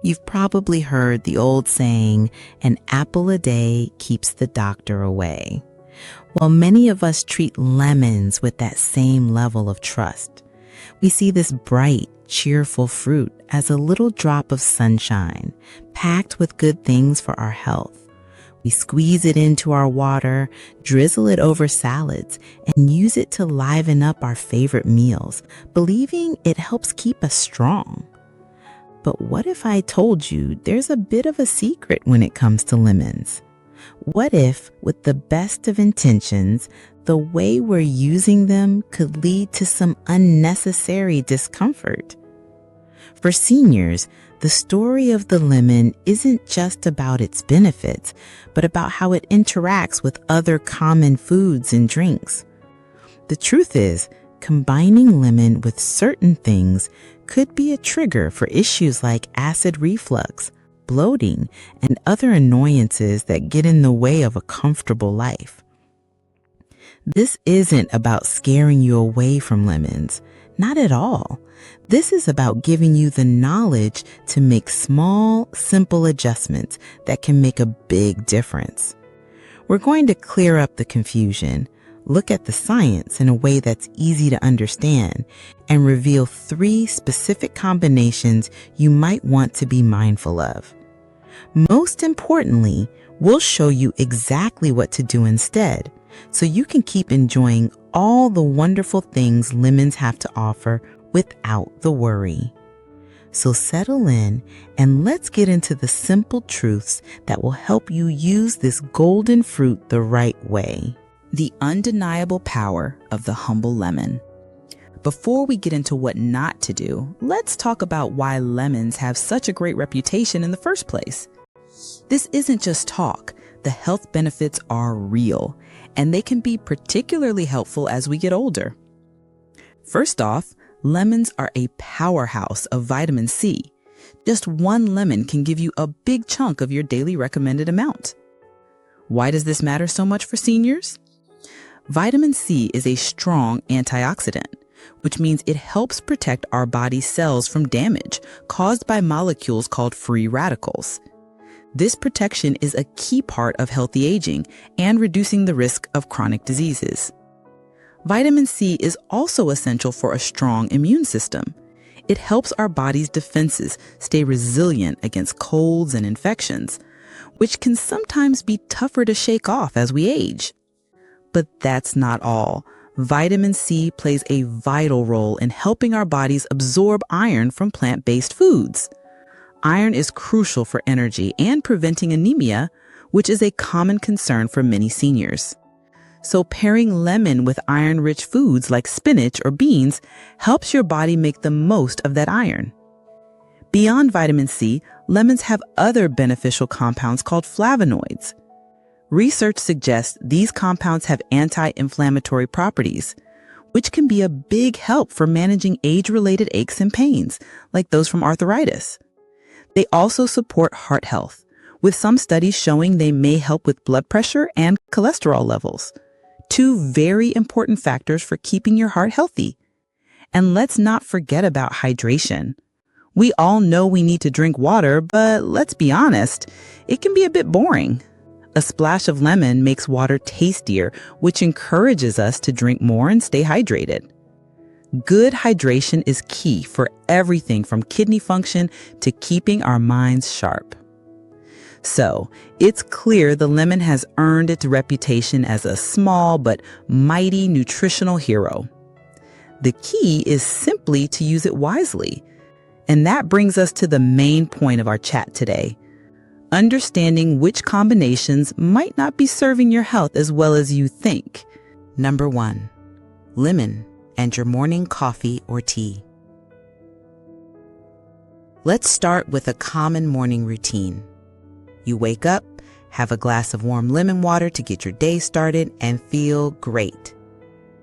You've probably heard the old saying, an apple a day keeps the doctor away. Well, many of us treat lemons with that same level of trust. We see this bright, cheerful fruit as a little drop of sunshine, packed with good things for our health. We squeeze it into our water, drizzle it over salads, and use it to liven up our favorite meals, believing it helps keep us strong. But what if I told you there's a bit of a secret when it comes to lemons? What if, with the best of intentions, the way we're using them could lead to some unnecessary discomfort? For seniors, the story of the lemon isn't just about its benefits, but about how it interacts with other common foods and drinks. The truth is, combining lemon with certain things could be a trigger for issues like acid reflux, bloating, and other annoyances that get in the way of a comfortable life. This isn't about scaring you away from lemons. Not at all. This is about giving you the knowledge to make small, simple adjustments that can make a big difference. We're going to clear up the confusion, look at the science in a way that's easy to understand, and reveal 3 specific combinations you might want to be mindful of. Most importantly, we'll show you exactly what to do instead, so you can keep enjoying all the wonderful things lemons have to offer without the worry. So settle in and let's get into the simple truths that will help you use this golden fruit the right way. The undeniable power of the humble lemon. Before we get into what not to do, let's talk about why lemons have such a great reputation in the first place. This isn't just talk. The health benefits are real, and they can be particularly helpful as we get older. First off, lemons are a powerhouse of vitamin C. Just 1 lemon can give you a big chunk of your daily recommended amount. Why does this matter so much for seniors? Vitamin C is a strong antioxidant, which means it helps protect our body's cells from damage caused by molecules called free radicals. This protection is a key part of healthy aging and reducing the risk of chronic diseases. Vitamin C is also essential for a strong immune system. It helps our body's defenses stay resilient against colds and infections, which can sometimes be tougher to shake off as we age. But that's not all. Vitamin C plays a vital role in helping our bodies absorb iron from plant-based foods. Iron is crucial for energy and preventing anemia, which is a common concern for many seniors. So pairing lemon with iron-rich foods like spinach or beans helps your body make the most of that iron. Beyond vitamin C, lemons have other beneficial compounds called flavonoids. Research suggests these compounds have anti-inflammatory properties, which can be a big help for managing age-related aches and pains, like those from arthritis. They also support heart health, with some studies showing they may help with blood pressure and cholesterol levels, 2 very important factors for keeping your heart healthy. And let's not forget about hydration. We all know we need to drink water, but let's be honest, it can be a bit boring. A splash of lemon makes water tastier, which encourages us to drink more and stay hydrated. Good hydration is key for everything from kidney function to keeping our minds sharp. So, it's clear the lemon has earned its reputation as a small but mighty nutritional hero. The key is simply to use it wisely. And that brings us to the main point of our chat today: understanding which combinations might not be serving your health as well as you think. Number 1, lemon and your morning coffee or tea. Let's start with a common morning routine. You wake up, have a glass of warm lemon water to get your day started, and feel great.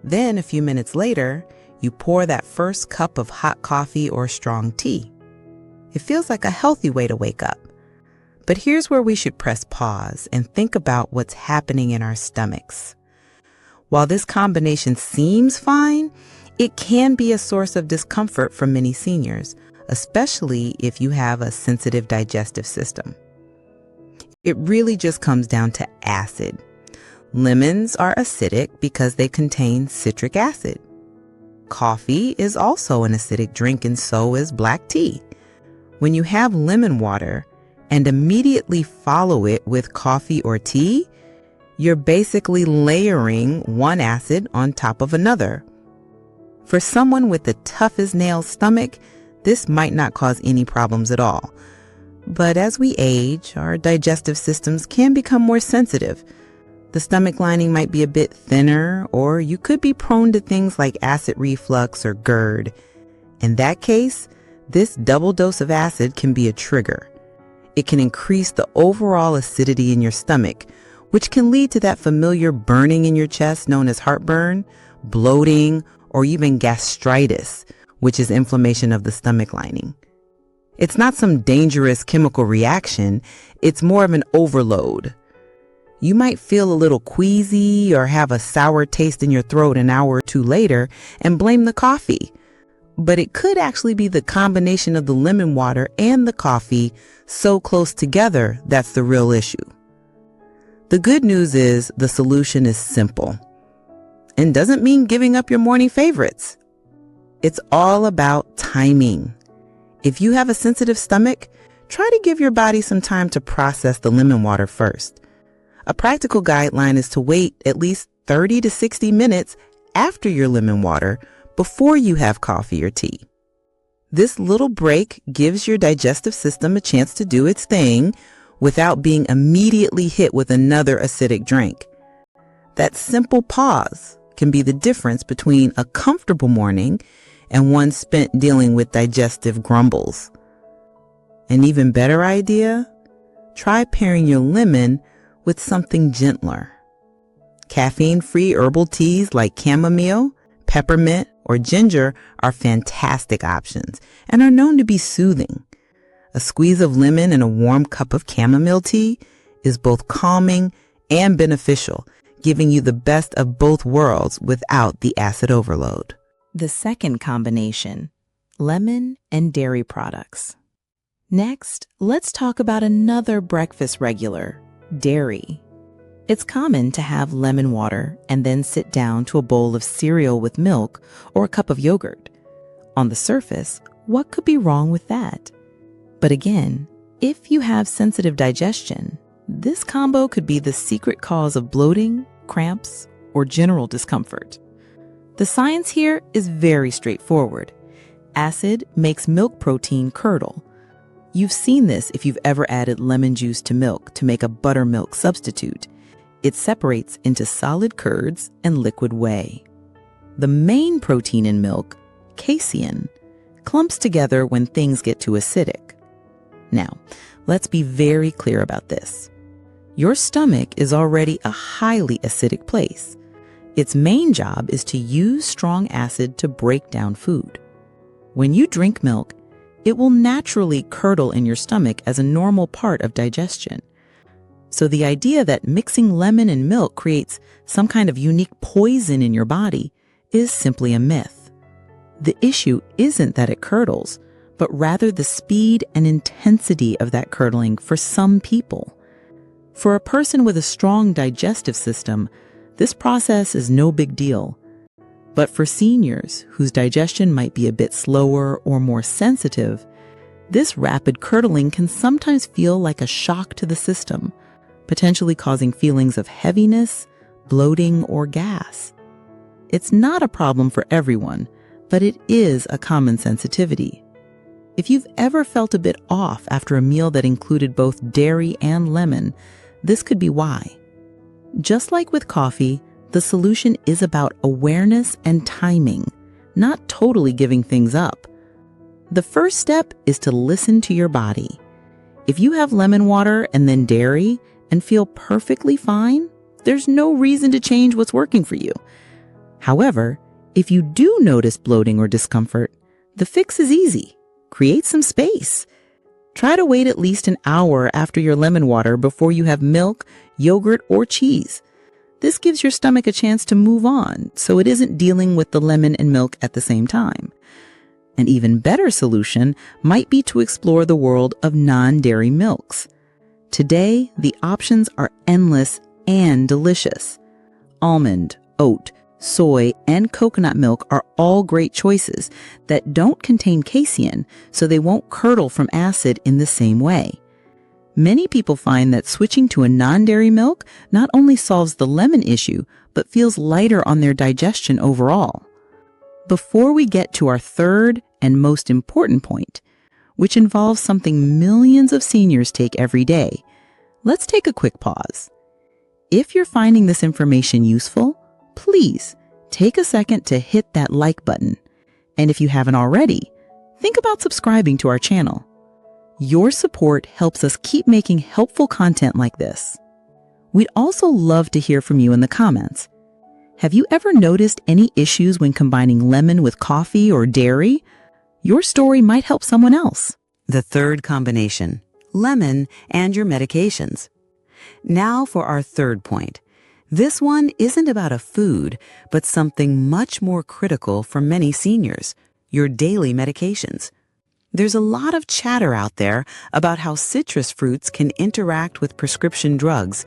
Then a few minutes later, you pour that first cup of hot coffee or strong tea. It feels like a healthy way to wake up. But here's where we should press pause and think about what's happening in our stomachs. While this combination seems fine, it can be a source of discomfort for many seniors, especially if you have a sensitive digestive system. It really just comes down to acid. Lemons are acidic because they contain citric acid. Coffee is also an acidic drink, and so is black tea. When you have lemon water and immediately follow it with coffee or tea, you're basically layering one acid on top of another. For someone with the tough as nails stomach, this might not cause any problems at all. But as we age, our digestive systems can become more sensitive. The stomach lining might be a bit thinner, or you could be prone to things like acid reflux or GERD. In that case, this double dose of acid can be a trigger. It can increase the overall acidity in your stomach, which can lead to that familiar burning in your chest known as heartburn, bloating, or even gastritis, which is inflammation of the stomach lining. It's not some dangerous chemical reaction, it's more of an overload. You might feel a little queasy or have a sour taste in your throat an hour or two later and blame the coffee. But it could actually be the combination of the lemon water and the coffee so close together that's the real issue. The good news is the solution is simple and doesn't mean giving up your morning favorites. It's all about timing. If you have a sensitive stomach, try to give your body some time to process the lemon water first. A practical guideline is to wait at least 30 to 60 minutes after your lemon water before you have coffee or tea. This little break gives your digestive system a chance to do its thing without being immediately hit with another acidic drink. That simple pause can be the difference between a comfortable morning and one spent dealing with digestive grumbles. An even better idea? Try pairing your lemon with something gentler. Caffeine-free herbal teas like chamomile, peppermint, or ginger are fantastic options and are known to be soothing. A squeeze of lemon in a warm cup of chamomile tea is both calming and beneficial, giving you the best of both worlds without the acid overload. The second combination, lemon and dairy products. Next, let's talk about another breakfast regular, dairy. It's common to have lemon water and then sit down to a bowl of cereal with milk or a cup of yogurt. On the surface, what could be wrong with that? But again, if you have sensitive digestion, this combo could be the secret cause of bloating, cramps, or general discomfort. The science here is very straightforward. Acid makes milk protein curdle. You've seen this if you've ever added lemon juice to milk to make a buttermilk substitute. It separates into solid curds and liquid whey. The main protein in milk, casein, clumps together when things get too acidic. Now, let's be very clear about this. Your stomach is already a highly acidic place. Its main job is to use strong acid to break down food. When you drink milk, it will naturally curdle in your stomach as a normal part of digestion. So the idea that mixing lemon and milk creates some kind of unique poison in your body is simply a myth. The issue isn't that it curdles, but rather the speed and intensity of that curdling for some people. For a person with a strong digestive system, this process is no big deal. But for seniors whose digestion might be a bit slower or more sensitive, this rapid curdling can sometimes feel like a shock to the system, potentially causing feelings of heaviness, bloating, or gas. It's not a problem for everyone, but it is a common sensitivity. If you've ever felt a bit off after a meal that included both dairy and lemon, this could be why. Just like with coffee, the solution is about awareness and timing, not totally giving things up. The first step is to listen to your body. If you have lemon water and then dairy and feel perfectly fine, there's no reason to change what's working for you. However, if you do notice bloating or discomfort, the fix is easy. Create some space. Try to wait at least an hour after your lemon water before you have milk, yogurt, or cheese. This gives your stomach a chance to move on, so it isn't dealing with the lemon and milk at the same time. An even better solution might be to explore the world of non-dairy milks. Today, the options are endless and delicious. Almond, oat, soy, and coconut milk are all great choices that don't contain casein, so they won't curdle from acid in the same way. Many people find that switching to a non-dairy milk not only solves the lemon issue, but feels lighter on their digestion overall. Before we get to our third and most important point, which involves something millions of seniors take every day, let's take a quick pause. If you're finding this information useful, please take a second to hit that like button. And if you haven't already, think about subscribing to our channel. Your support helps us keep making helpful content like this. We'd also love to hear from you in the comments. Have you ever noticed any issues when combining lemon with coffee or dairy? Your story might help someone else. The third combination, lemon and your medications. Now for our third point. This one isn't about a food, but something much more critical for many seniors, your daily medications. There's a lot of chatter out there about how citrus fruits can interact with prescription drugs.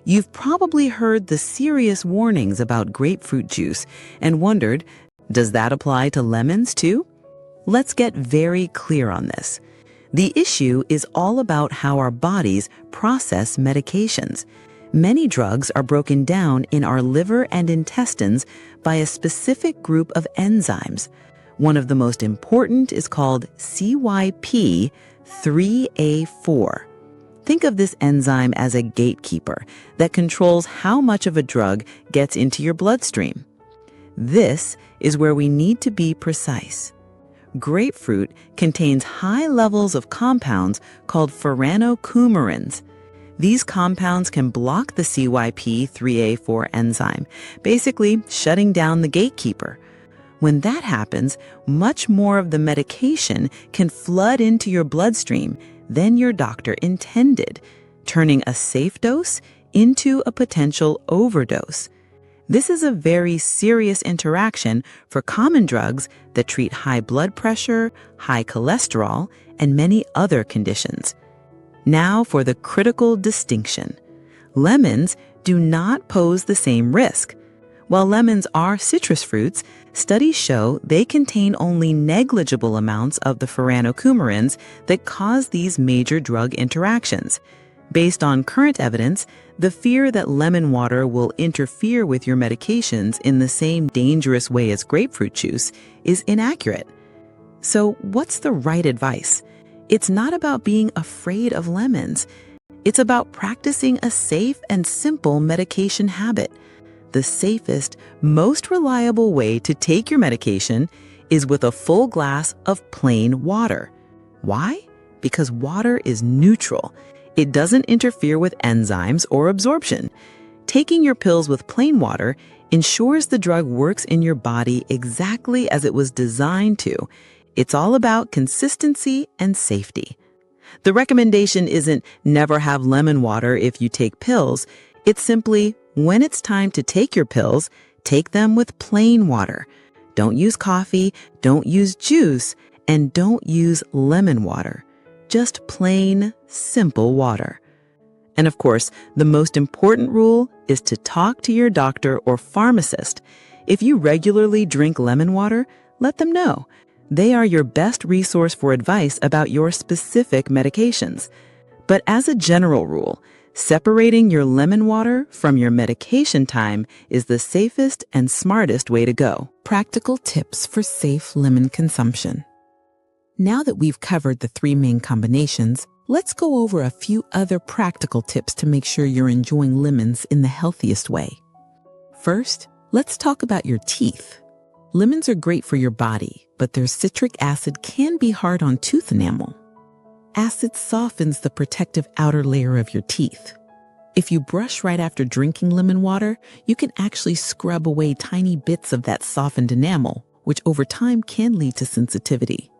You've probably heard the serious warnings about grapefruit juice and wondered, does that apply to lemons too? Let's get very clear on this. The issue is all about how our bodies process medications. Many drugs are broken down in our liver and intestines by a specific group of enzymes. One of the most important is called CYP3A4. Think of this enzyme as a gatekeeper that controls how much of a drug gets into your bloodstream. This is where we need to be precise. Grapefruit contains high levels of compounds called furanocoumarins. These compounds can block the CYP3A4 enzyme, basically shutting down the gatekeeper. When that happens, much more of the medication can flood into your bloodstream than your doctor intended, turning a safe dose into a potential overdose. This is a very serious interaction for common drugs that treat high blood pressure, high cholesterol, and many other conditions. Now for the critical distinction. Lemons do not pose the same risk. While lemons are citrus fruits, studies show they contain only negligible amounts of the furanocoumarins that cause these major drug interactions. Based on current evidence, the fear that lemon water will interfere with your medications in the same dangerous way as grapefruit juice is inaccurate. So, what's the right advice? It's not about being afraid of lemons. It's about practicing a safe and simple medication habit. The safest, most reliable way to take your medication is with a full glass of plain water. Why? Because water is neutral. It doesn't interfere with enzymes or absorption. Taking your pills with plain water ensures the drug works in your body exactly as it was designed to. It's all about consistency and safety. The recommendation isn't never have lemon water if you take pills. It's simply, when it's time to take your pills, take them with plain water. Don't use coffee, don't use juice, and don't use lemon water. Just plain, simple water. And of course, the most important rule is to talk to your doctor or pharmacist. If you regularly drink lemon water, let them know. They are your best resource for advice about your specific medications. But as a general rule, separating your lemon water from your medication time is the safest and smartest way to go. Practical tips for safe lemon consumption. Now that we've covered the three main combinations, let's go over a few other practical tips to make sure you're enjoying lemons in the healthiest way. First, let's talk about your teeth. Lemons are great for your body, but their citric acid can be hard on tooth enamel. Acid softens the protective outer layer of your teeth. If you brush right after drinking lemon water, you can actually scrub away tiny bits of that softened enamel, which over time can lead to sensitivity.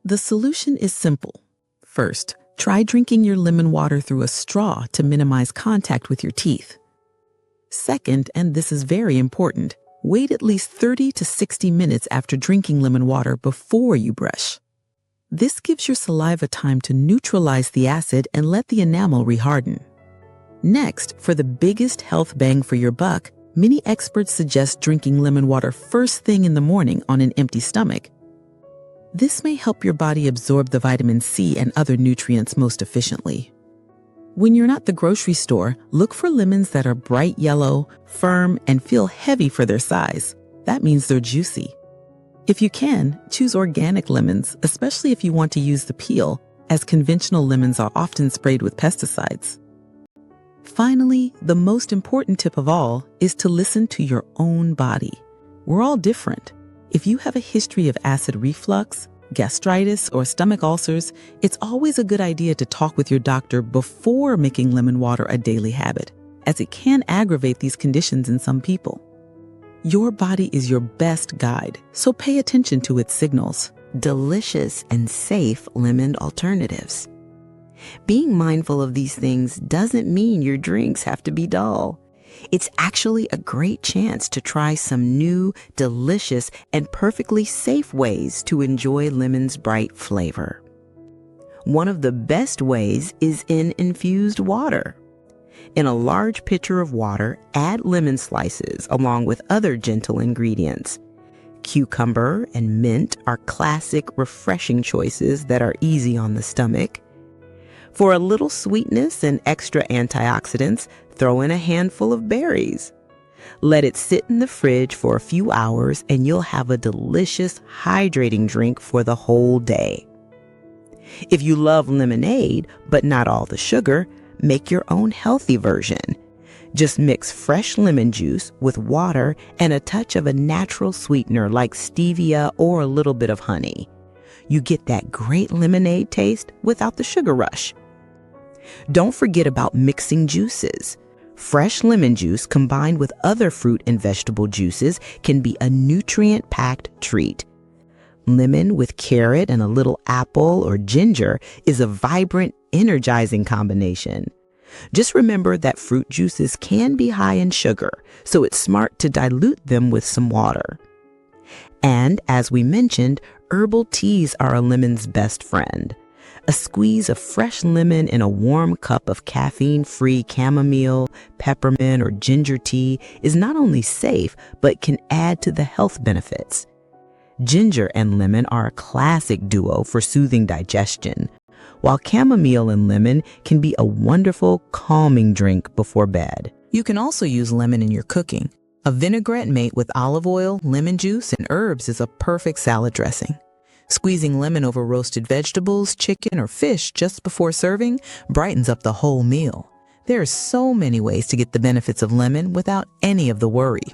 The solution is simple. First, try drinking your lemon water through a straw to minimize contact with your teeth. Second, and this is very important, wait at least 30 to 60 minutes after drinking lemon water before you brush. This gives your saliva time to neutralize the acid and let the enamel reharden. Next, for the biggest health bang for your buck, many experts suggest drinking lemon water first thing in the morning on an empty stomach. This may help your body absorb the vitamin C and other nutrients most efficiently. When you're not at the grocery store, look for lemons that are bright yellow, firm, and feel heavy for their size. That means they're juicy. If you can, choose organic lemons, especially if you want to use the peel, as conventional lemons are often sprayed with pesticides. Finally, the most important tip of all is to listen to your own body. We're all different. If you have a history of acid reflux, gastritis, or stomach ulcers, it's always a good idea to talk with your doctor before making lemon water a daily habit, as it can aggravate these conditions in some people. Your body is your best guide, so pay attention to its signals. Delicious and safe lemon alternatives. Being mindful of these things doesn't mean your drinks have to be dull. It's actually a great chance to try some new, delicious, and perfectly safe ways to enjoy lemon's bright flavor. One of the best ways is in infused water. In a large pitcher of water, add lemon slices along with other gentle ingredients. Cucumber and mint are classic, refreshing choices that are easy on the stomach. For a little sweetness and extra antioxidants, throw in a handful of berries. Let it sit in the fridge for a few hours and you'll have a delicious, hydrating drink for the whole day. If you love lemonade, but not all the sugar, make your own healthy version. Just mix fresh lemon juice with water and a touch of a natural sweetener like stevia or a little bit of honey. You get that great lemonade taste without the sugar rush. Don't forget about mixing juices. Fresh lemon juice combined with other fruit and vegetable juices can be a nutrient-packed treat. Lemon with carrot and a little apple or ginger is a vibrant, energizing combination. Just remember that fruit juices can be high in sugar, so it's smart to dilute them with some water. And as we mentioned, herbal teas are a lemon's best friend. A squeeze of fresh lemon in a warm cup of caffeine-free chamomile, peppermint, or ginger tea is not only safe, but can add to the health benefits. Ginger and lemon are a classic duo for soothing digestion, while chamomile and lemon can be a wonderful, calming drink before bed. You can also use lemon in your cooking. A vinaigrette made with olive oil, lemon juice, and herbs is a perfect salad dressing. Squeezing lemon over roasted vegetables, chicken, or fish just before serving brightens up the whole meal. There are so many ways to get the benefits of lemon without any of the worry.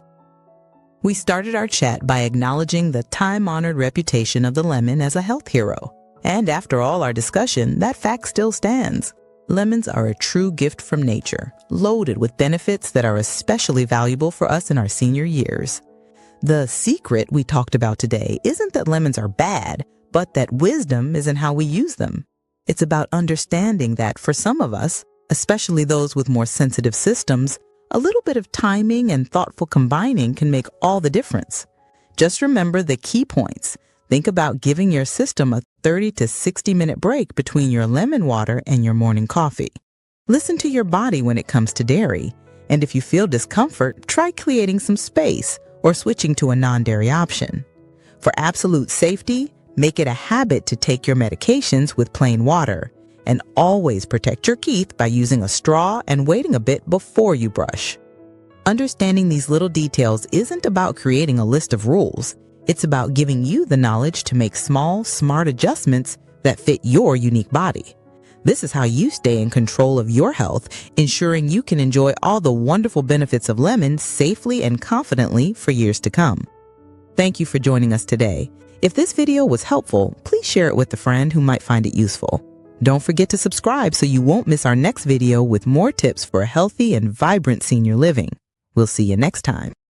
We started our chat by acknowledging the time-honored reputation of the lemon as a health hero. And after all our discussion, that fact still stands. Lemons are a true gift from nature, loaded with benefits that are especially valuable for us in our senior years. The secret we talked about today isn't that lemons are bad, but that wisdom is in how we use them. It's about understanding that for some of us, especially those with more sensitive systems, a little bit of timing and thoughtful combining can make all the difference. Just remember the key points. Think about giving your system a 30 to 60-minute break between your lemon water and your morning coffee. Listen to your body when it comes to dairy, and if you feel discomfort, try creating some space or switching to a non-dairy option. For absolute safety, make it a habit to take your medications with plain water, and always protect your teeth by using a straw and waiting a bit before you brush. Understanding these little details isn't about creating a list of rules. It's about giving you the knowledge to make small, smart adjustments that fit your unique body. This is how you stay in control of your health, ensuring you can enjoy all the wonderful benefits of lemon safely and confidently for years to come. Thank you for joining us today. If this video was helpful, please share it with a friend who might find it useful. Don't forget to subscribe so you won't miss our next video with more tips for a healthy and vibrant senior living. We'll see you next time.